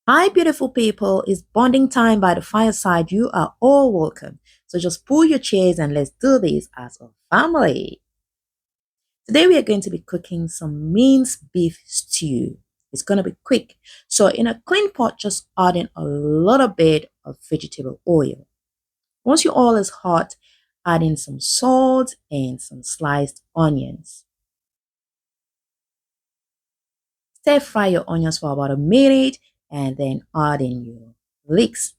Hi, beautiful people. It's bonding time by the fireside. You are all welcome. So just pull your chairs and let's do this as a family. Today we are going to be cooking some minced beef stew. It's going to be quick. So in a clean pot, just add in a little bit of vegetable oil. Once your oil is hot, add in some salt and some sliced onions. Stir fry your onions for about a minute and then add in your leeks.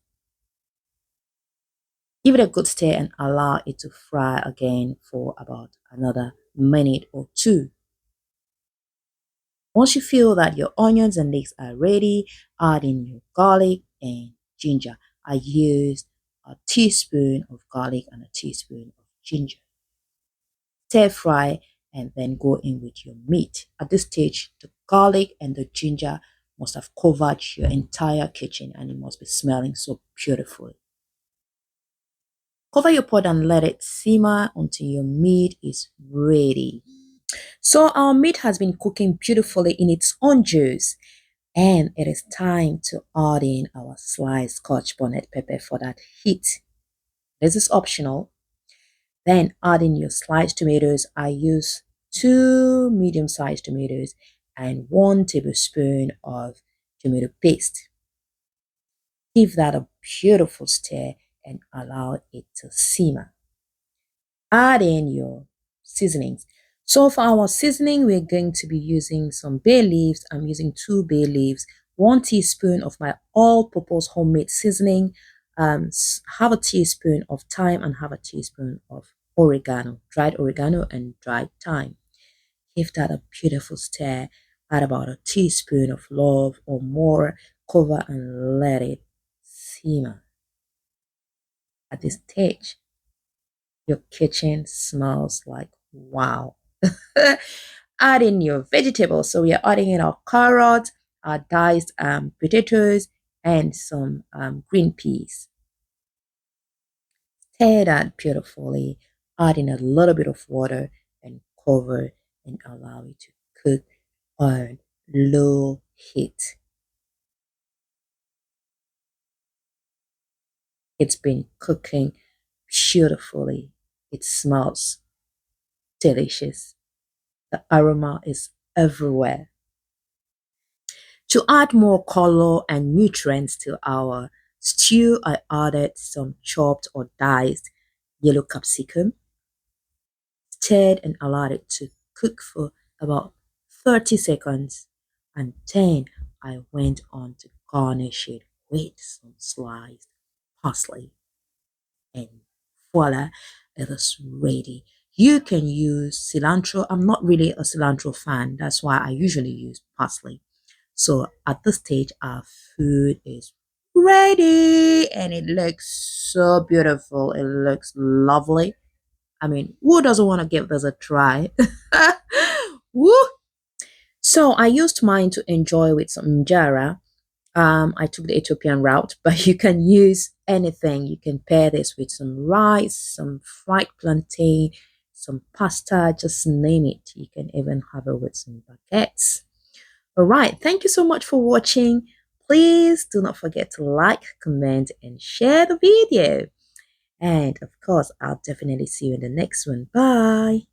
Give it a good stir and allow it to fry again for about another minute or two. Once you feel that your onions and leeks are ready, add in your garlic and ginger. I used a teaspoon of garlic and a teaspoon of ginger. Stir fry and then go in with your meat. At this stage, the garlic and the ginger must have covered your entire kitchen and it must be smelling so beautifully. Cover your pot and let it simmer until your meat is ready. So our meat has been cooking beautifully in its own juice, and it is time to add in our sliced scotch bonnet pepper for that heat. This is optional. Then add in your sliced tomatoes. I use two medium-sized tomatoes and 1 tablespoon of tomato paste. Give that a beautiful stir and allow it to simmer. Add in your seasonings. So for our seasoning, we're going to be using some bay leaves. I'm using 2 bay leaves, 1 teaspoon of my all-purpose homemade seasoning, half a teaspoon of thyme, and half a teaspoon of oregano, dried oregano and dried thyme. Give that a beautiful stir. Add about a teaspoon of love or more. Cover and let it simmer. At this stage, your kitchen smells like wow. Add in your vegetables. So we are adding in our carrots, our diced potatoes, and some green peas. Stir that beautifully. Add in a little bit of water and cover and allow it to cook on low heat. It's been cooking beautifully. It smells delicious. The aroma is everywhere. To add more color and nutrients to our stew, I added some chopped or diced yellow capsicum, stirred and allowed it to cook for about 30 seconds. And then I went on to garnish it with some sliced parsley. And voila, it is ready. You can use cilantro. I'm not really a cilantro fan. That's why I usually use parsley. So at this stage, our food is ready and it looks so beautiful. It looks lovely. I mean, who doesn't want to give this a try? Woo! So I used mine to enjoy with some injera. I took the Ethiopian route, but you can use anything. You can pair this with some rice, some fried plantain, some pasta, just name it. You can even have it with some baguettes. All right. Thank you so much for watching. Please do not forget to like, comment, and share the video. And of course, I'll definitely see you in the next one. Bye.